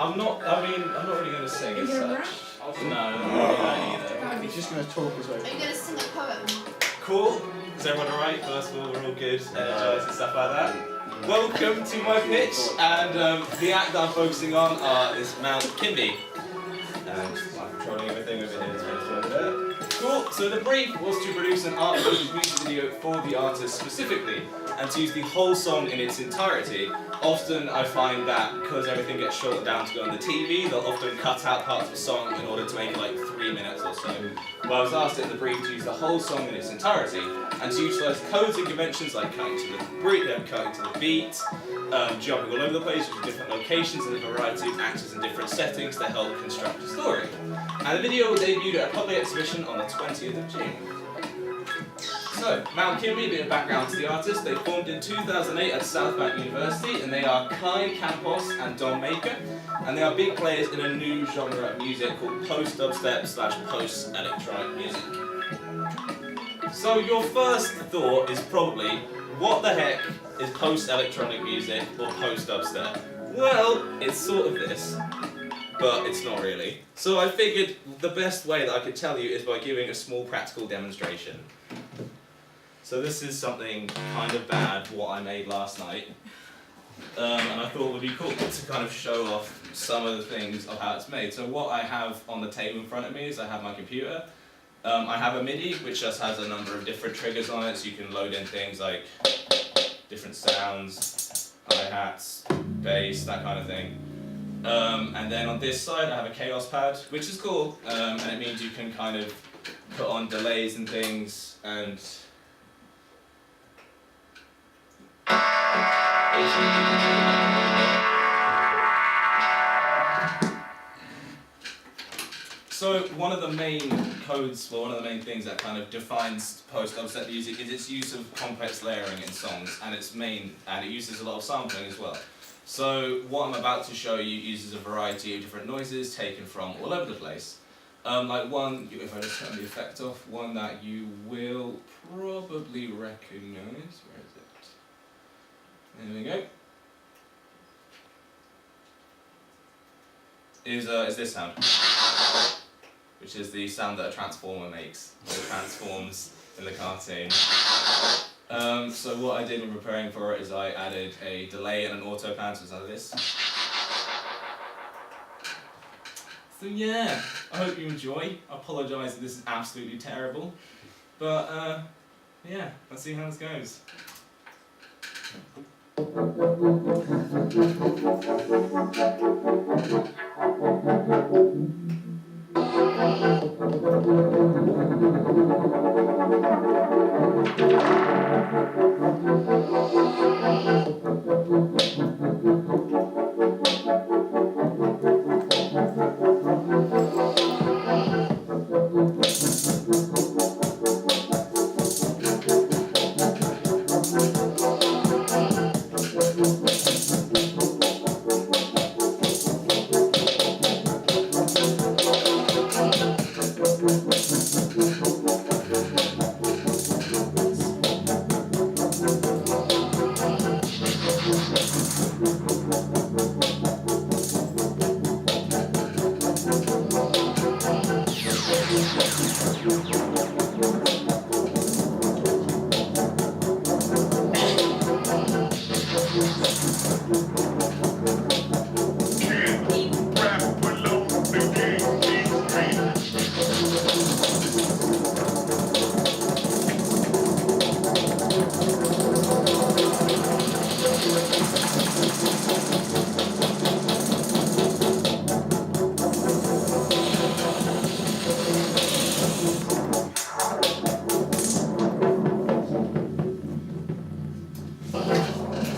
I'm not really going to sing as such. No, I'm not really that either. He's just going to talk as well. Are you going to sing a poem? Cool. Is everyone alright? First of all, we're all good, energized and stuff like that. Welcome to my pitch, and the act that I'm focusing on is Mount Kimbie. And I'm controlling everything over here, over there. Cool. So the brief was to produce an art-focused music video for the artist specifically, and to use the whole song in its entirety. Often I find that because everything gets shortened down to go on the TV, they'll often cut out parts of a song in order to make it like 3 minutes or so. Well, I was asked in the brief to use the whole song in its entirety, and to utilise codes and conventions like cutting to the beat, jumping all over the place with different locations and a variety of actors in different settings to help construct a story. And the video debuted at a public exhibition on the 20th of June. So, Mount Kimbie, a bit of background to the artist. They formed in 2008 at South Bank University, and they are Kai, Campos, and Don Maker, and they are big players in a new genre of music called post-dubstep / post-electronic music. So your first thought is probably, what the heck is post-electronic music or post-dubstep? Well, it's sort of this, but it's not really. So I figured the best way that I could tell you is by giving a small practical demonstration. So this is something kind of bad, what I made last night, and I thought it would be cool to kind of show off some of the things of how it's made. So what I have on the table in front of me is I have my computer. I have a MIDI which just has a number of different triggers on it, so you can load in things like different sounds, hi-hats, bass, that kind of thing. And then on this side I have a chaos pad, which is cool, and it means you can kind of put on delays and things, and so one of the main codes, or one of the main things that kind of defines post-dubstep music is its use of complex layering in songs, and it uses a lot of sampling as well. So what I'm about to show you uses a variety of different noises taken from all over the place. Like one, if I just turn the effect off, one that you will probably recognise. Where is it? There we go. Is this sound, which is the sound that a transformer makes when it transforms in the cartoon. So what I did when preparing for it is I added a delay and an auto pan, so it's like this. So yeah, I hope you enjoy. I apologise that this is absolutely terrible, but yeah, let's see how this goes.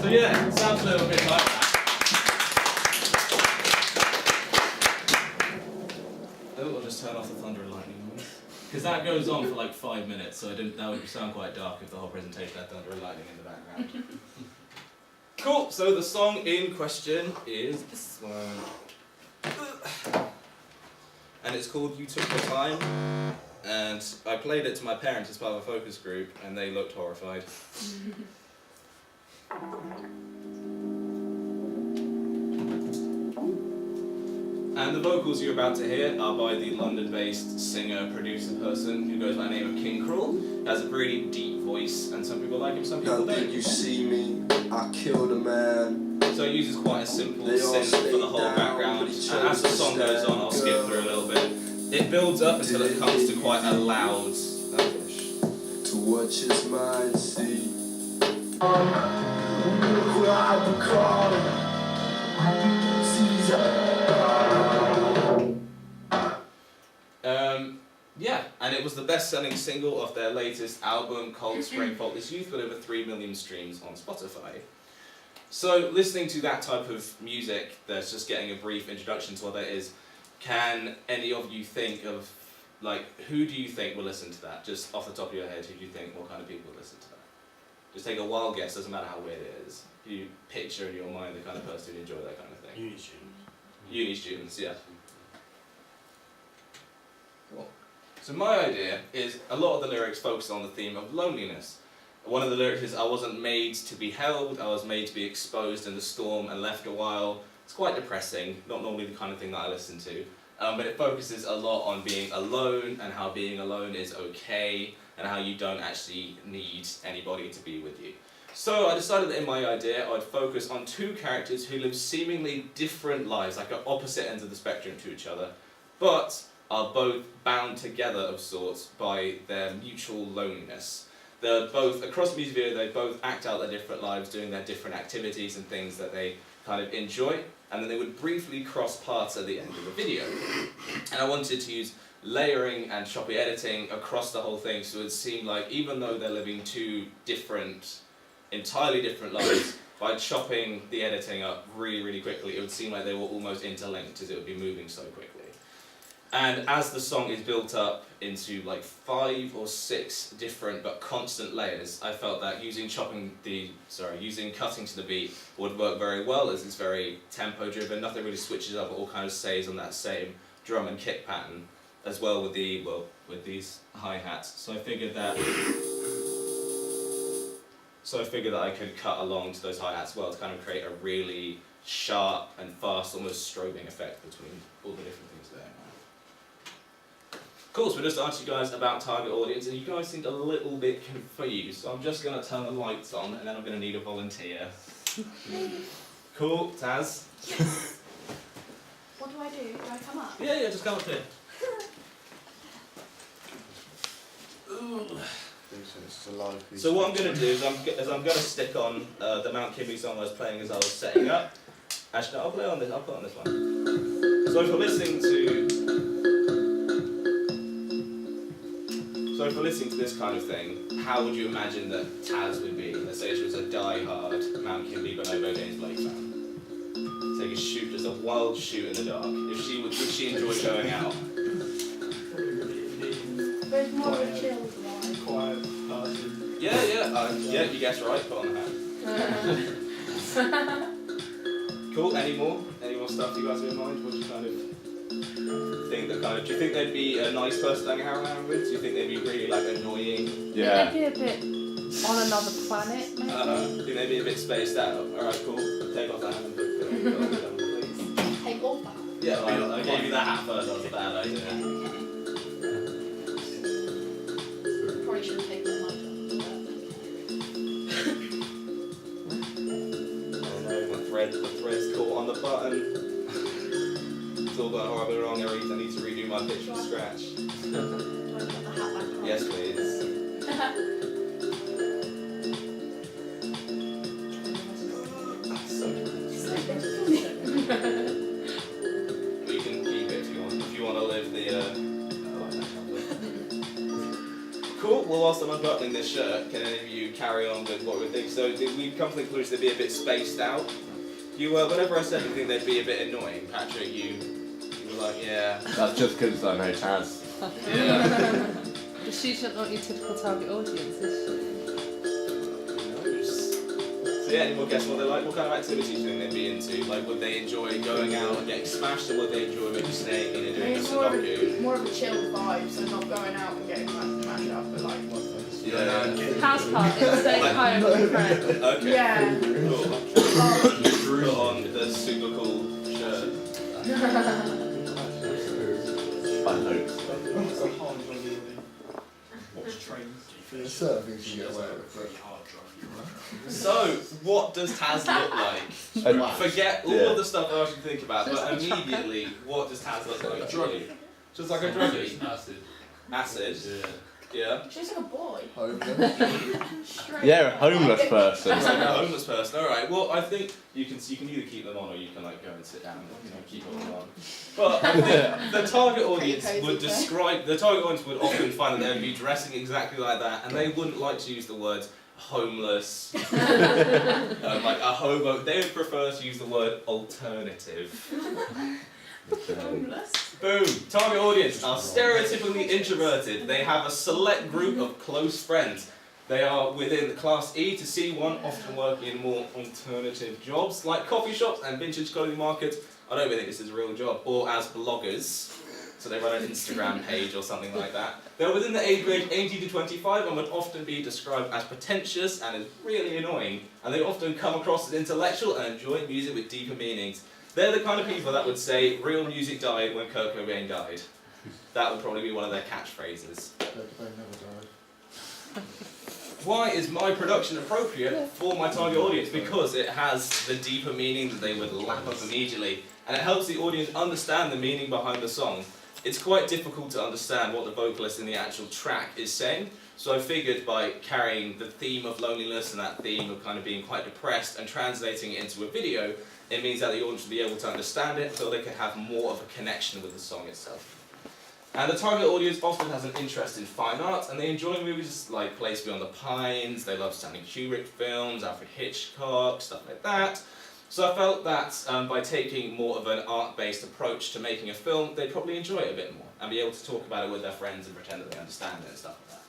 So yeah, it sounds a little bit like that. Oh, I'll just turn off the thunder and lightning noise. Because that goes on for like 5 minutes, so that would sound quite dark if the whole presentation had thunder and lightning in the background. Cool, so the song in question is this one. And it's called You Took Your Time. And I played it to my parents as part of a focus group, and they looked horrified. And the vocals you're about to hear are by the London-based singer, producer person who goes by the name of King Cruel. He has a really deep voice, and some people like him, some people don't. You see me, I killed a man. So it uses quite a simple synth for the whole background, and as the song goes on, I'll skip through a little bit. It builds up until it comes to quite a loud finish. To watch his mind see. Yeah, and it was the best-selling single of their latest album, Cold Spring Faultless Youth, with over 3 million streams on Spotify. So, listening to that type of music, that's just getting a brief introduction to what that is, can any of you think of, like, who do you think will listen to that? Just off the top of your head, who do you think, what kind of people will listen to that? Just take a wild guess, doesn't matter how weird it is. You picture in your mind the kind of person who'd enjoy that kind of thing. Uni students. Uni students, yeah. Cool. So my idea is a lot of the lyrics focus on the theme of loneliness. One of the lyrics is, I wasn't made to be held, I was made to be exposed in the storm and left a while. It's quite depressing, not normally the kind of thing that I listen to, but it focuses a lot on being alone and how being alone is okay and how you don't actually need anybody to be with you. So I decided that in my idea I'd focus on two characters who live seemingly different lives, like at opposite ends of the spectrum to each other, but are both bound together of sorts by their mutual loneliness. They're both, across the music video, they both act out their different lives, doing their different activities and things that they kind of enjoy, and then they would briefly cross paths at the end of the video. And I wanted to use layering and choppy editing across the whole thing, so it would seem like even though they're living two different, entirely different lives, by chopping the editing up really, really quickly, it would seem like they were almost interlinked as it would be moving so quickly. And as the song is built up into like 5 or 6 different but constant layers, I felt that using cutting to the beat would work very well, as it's very tempo driven, nothing really switches up, it all kind of stays on that same drum and kick pattern, as well with these hi-hats. So I figured that I could cut along to those hi-hats well to kind of create a really sharp and fast, almost strobing effect between all the different things there. Cool, so we just asked you guys about target audience, and you guys seemed a little bit confused, so I'm just going to turn the lights on, and then I'm going to need a volunteer. Cool, Taz? Yes. What do I do? Do I come up? Yeah, just come up here. So what I'm going to do is I'm going to stick on the Mount Kimbie song I was playing as I was setting up. Actually, no, I'll put on this one. So if you're listening to this kind of thing, how would you imagine that Taz would be? Let's say she was a die-hard Mount Kimbie Bonobo Games Blake fan. Take a shoot, just a wild shoot in the dark. Would she enjoy going out? But it's more of a chill vibe. Quiet person. Yeah, you guessed right, put on the hat. Cool, any more stuff you guys have in mind? What do you kind of think do you think they'd be a nice person to hang around with? Do you think they'd be really like annoying? Yeah. They'd be a bit on another planet, maybe. Do you think they'd be a bit spaced out? Alright, cool. Take off that hat and put it on, please. Take off that. Yeah, well, I gave you that hat first, that was a bad idea. Probably should have taken that mic Oh no, my thread's caught on the button. It's all gone horribly wrong, I need to redo my pitch from scratch. Do I put the hat back on? Yes, please. We can keep it if you want to live the... Cool, well whilst I'm unbuttoning this shirt, can any of you carry on with what we think? So we've come to the conclusion they'd be a bit spaced out. Whenever I said you think they'd be a bit annoying, Patrick, you were like, yeah. That's just because I know Taz. Yeah. But she's not your typical target audience, is she? So yeah, any more guess what they like? What kind of activities do you think they'd be into? Like, would they enjoy going out and getting smashed, or would they enjoy maybe staying in and doing a It's Sudoku? more of a chill vibe, so not going out and getting smashed up, but like... Yeah. House party, staying home with a friend. Okay. Yeah. Cool. Put on the super cool shirt. There's certain things you get away with, So, what does Taz look like? Forget all of the stuff I should think about, but immediately, what does Taz look like? Druggy. Just like a druggie. Acid. Acid. Yeah. She's like a boy. Homeless. Straight. Yeah, a homeless person. It's like a homeless person. All right. Well, I think you can either keep them on or you can like go and sit down and keep them on. But I think the target audience would describe the target audience would often find that they'd be dressing exactly like that, and they wouldn't like to use the words homeless, like a hobo. They would prefer to use the word alternative. Homeless. Boom! Target audience are stereotypically introverted. They have a select group of close friends. They are within class E to C1, often working in more alternative jobs like coffee shops and vintage clothing markets. I don't even think this is a real job. Or as bloggers. So they run an Instagram page or something like that. They're within the age range 18 to 25 and would often be described as pretentious and as really annoying. And they often come across as intellectual and enjoy music with deeper meanings. They're the kind of people that would say, real music died when Kurt Cobain died. That would probably be one of their catchphrases. They never died. Why is my production appropriate for my target audience? Because it has the deeper meaning that they would lap up immediately. And it helps the audience understand the meaning behind the song. It's quite difficult to understand what the vocalist in the actual track is saying. So I figured by carrying the theme of loneliness and that theme of kind of being quite depressed and translating it into a video, it means that the audience will be able to understand it so they can have more of a connection with the song itself. And the target audience often has an interest in fine art and they enjoy movies like Place Beyond the Pines, they love Stanley Kubrick films, Alfred Hitchcock, stuff like that. So I felt that by taking more of an art-based approach to making a film, they'd probably enjoy it a bit more and be able to talk about it with their friends and pretend that they understand it and stuff like that.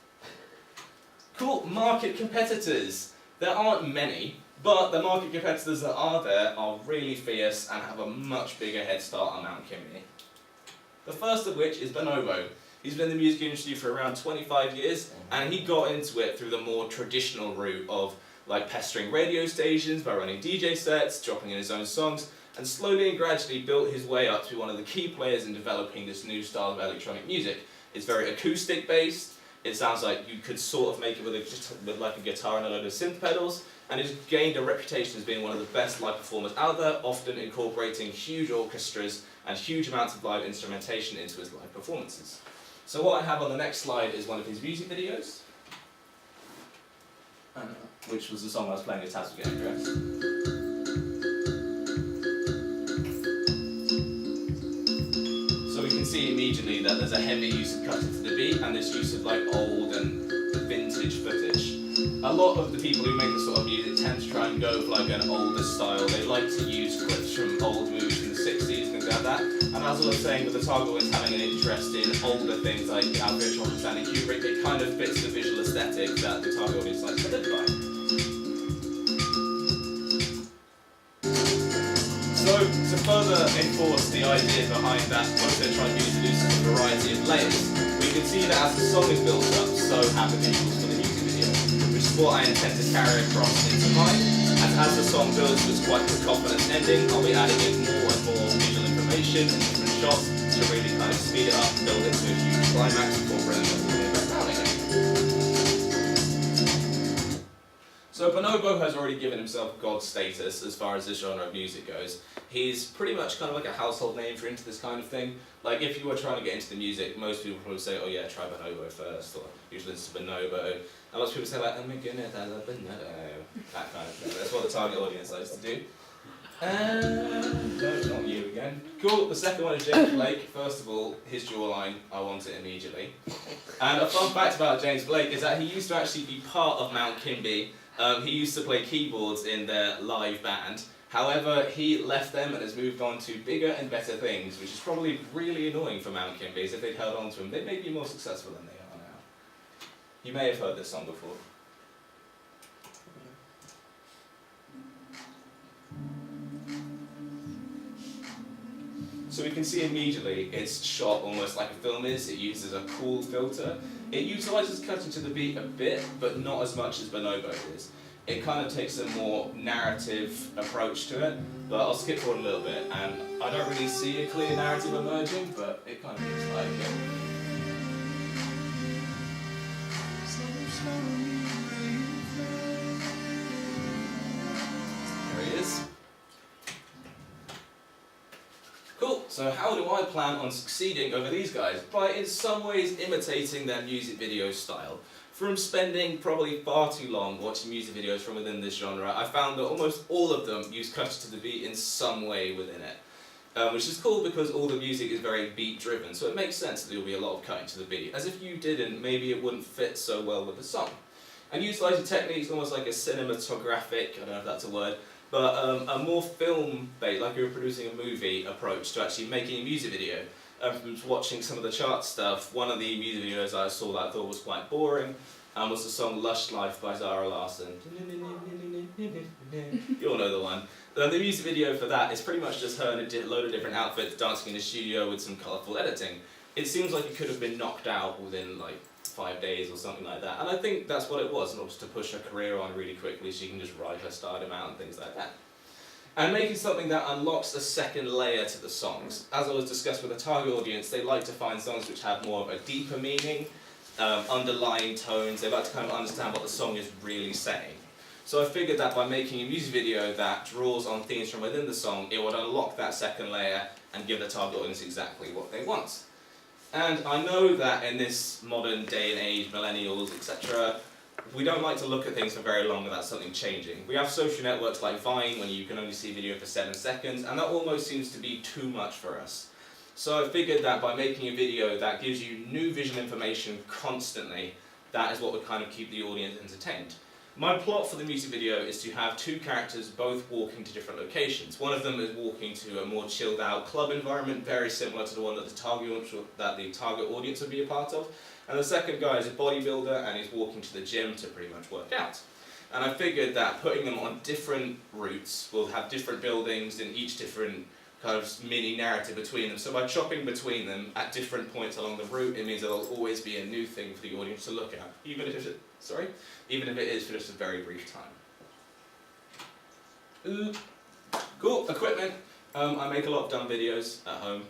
Cool, market competitors. There aren't many, but the market competitors that are there are really fierce and have a much bigger head start on Mount Kimbie. The first of which is Bonobo. He's been in the music industry for around 25 years, and he got into it through the more traditional route of like pestering radio stations by running DJ sets, dropping in his own songs, and slowly and gradually built his way up to be one of the key players in developing this new style of electronic music. It's very acoustic based. It sounds like you could sort of make it with like a guitar and a load of synth pedals, and he's gained a reputation as being one of the best live performers out there, often incorporating huge orchestras and huge amounts of live instrumentation into his live performances. So what I have on the next slide is one of his music videos, which was the song I was playing as Taz was getting dressed. So we can see immediately that there's a heavy use of cutting to the beat and this use of like old and vintage footage. A lot of the people who make this sort of music tend to try and go for like an older style. They like to use clips from old movies from the 60s, things like that. And as I was saying, with the target audience having an interest in older things like Alfred Hitchcock and Stanley Kubrick, it kind of fits the visual aesthetic that the target audience likes to live by. So, to further enforce the idea behind that, once they're trying to introduce a variety of layers, we can see that as the song is built up, so have the visuals for the music video, which is what I intend to carry across into mine. And as the song builds to its quite cacophonous ending, I'll be adding in more and more visual information and different shots to really kind of speed it up, build it to a huge climax before bringing it all the way back down again. So Bonobo has already given himself God status as far as this genre of music goes. He's pretty much kind of like a household name if you're into this kind of thing. Like if you were trying to get into the music, most people would say, oh yeah, try Bonobo first, or usually listen to Bonobo. And lots of people say like, oh my goodness, I love Bonobo. That kind of thing. That's what the target audience likes to do. No, not you again. Cool, the second one is James Blake. First of all, his jawline, I want it immediately. And a fun fact about James Blake is that he used to actually be part of Mount Kimbie. He used to play keyboards in their live band. However, he left them and has moved on to bigger and better things, which is probably really annoying for Mount Kimbie, as if they'd held on to him, they may be more successful than they are now. You may have heard this song before. So we can see immediately it's shot almost like a film is. It uses a cool filter. It utilises cutting to the beat a bit, but not as much as Bonobo is. It kind of takes a more narrative approach to it, but I'll skip forward a little bit, and I don't really see a clear narrative emerging, but it kind of looks like it. There he is. Cool, so how do I plan on succeeding over these guys? By in some ways imitating their music video style. From spending probably far too long watching music videos from within this genre, I found that almost all of them use cuts to the beat in some way within it. Which is cool because all the music is very beat driven, so it makes sense that there will be a lot of cutting to the beat. As if you didn't, maybe it wouldn't fit so well with the song. And utilising techniques almost like a cinematographic, I don't know if that's a word, but a more film-based, like you're producing a movie approach to actually making a music video. From watching some of the chart stuff, one of the music videos I saw that I thought was quite boring was the song Lush Life by Zara Larsson. You all know the one. The music video for that is pretty much just her in a load of different outfits dancing in the studio with some colourful editing. It seems like it could have been knocked out within like 5 days or something like that, and I think that's what it was, in order to push her career on really quickly so she can just ride her stardom out and things like that. And making something that unlocks a second layer to the songs. As I was discussing with the target audience, they like to find songs which have more of a deeper meaning, underlying tones. They like to kind of understand what the song is really saying. So I figured that by making a music video that draws on themes from within the song, it would unlock that second layer and give the target audience exactly what they want. And I know that in this modern day and age, millennials, etc., we don't like to look at things for very long without something changing. We have social networks like Vine, when you can only see video for 7 seconds, and that almost seems to be too much for us. So I figured that by making a video that gives you new visual information constantly, that is what would kind of keep the audience entertained. My plot for the music video is to have two characters both walking to different locations. One of them is walking to a more chilled out club environment, very similar to the one that the target audience would be a part of. And the second guy is a bodybuilder and he's walking to the gym to pretty much work out. And I figured that putting them on different routes will have different buildings and each different kind of mini narrative between them. So by chopping between them at different points along the route, it means there'll always be a new thing for the audience to look at, even if it is for just a very brief time. Cool, equipment. I make a lot of dumb videos at home.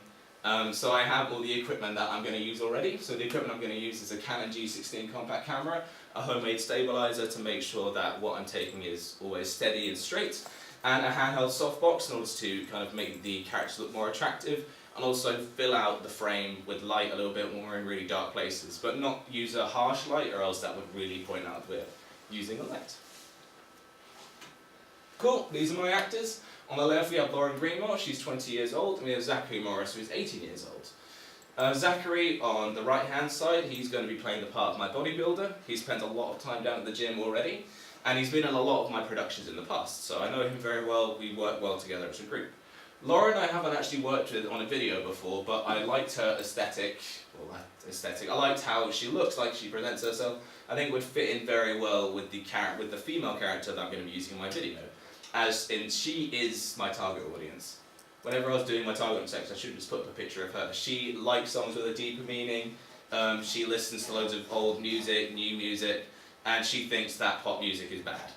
So I have all the equipment that I'm going to use already. So the equipment I'm going to use is a Canon G16 compact camera, a homemade stabilizer to make sure that what I'm taking is always steady and straight, and a handheld softbox in order to kind of make the characters look more attractive, and also fill out the frame with light a little bit when we're in really dark places, but not use a harsh light or else that would really point out we're using a light. Cool, these are my actors. On the left we have Lauren Greenmore, she's 20 years old, and we have Zachary Morris, who's 18 years old. Zachary, on the right hand side, he's going to be playing the part of my bodybuilder. He's spent a lot of time down at the gym already, and he's been in a lot of my productions in the past, so I know him very well, we work well together as a group. Lauren I haven't actually worked with on a video before, but I liked her aesthetic. I liked how she looks, like she presents herself. I think it would fit in very well with the female character that I'm going to be using in my video. As in, she is my target audience. Whenever I was doing my target audience section, I should have just put up a picture of her. She likes songs with a deeper meaning, she listens to loads of old music, new music, and she thinks that pop music is bad.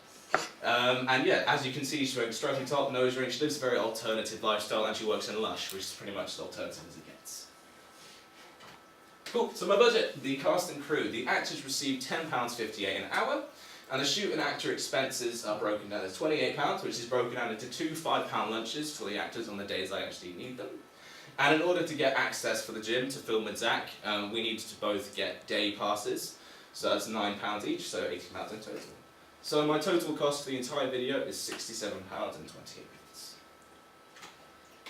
And yeah, as you can see, she's wearing a stripy top, nose ring, she lives a very alternative lifestyle, and she works in Lush, which is pretty much as alternative as it gets. Cool, so my budget, the cast and crew. The actors receive £10.58 an hour. And the shoot and actor expenses are broken down as £28, which is broken down into two £5 lunches for the actors on the days I actually need them. And in order to get access for the gym to film with Zach, we need to both get day passes. So that's £9 each, so £80 in total. So my total cost for the entire video is £67.28.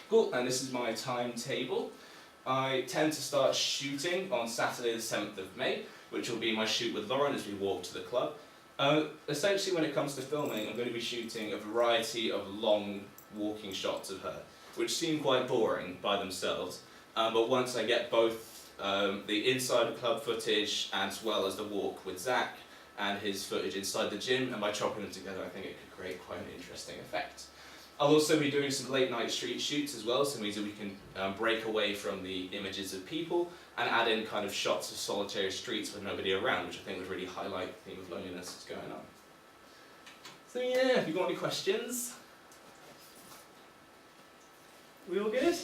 Cool, and this is my timetable. I tend to start shooting on Saturday the 7th of May, which will be my shoot with Lauren as we walk to the club. Essentially, when it comes to filming, I'm going to be shooting a variety of long walking shots of her, which seem quite boring by themselves, but once I get both the inside of club footage as well as the walk with Zach and his footage inside the gym, and by chopping them together I think it could create quite an interesting effect. I'll also be doing some late night street shoots as well, so it means that we can break away from the images of people and add in kind of shots of solitary streets with nobody around, which I think would really highlight the theme of loneliness that's going on. So yeah, if you've got any questions, we all good?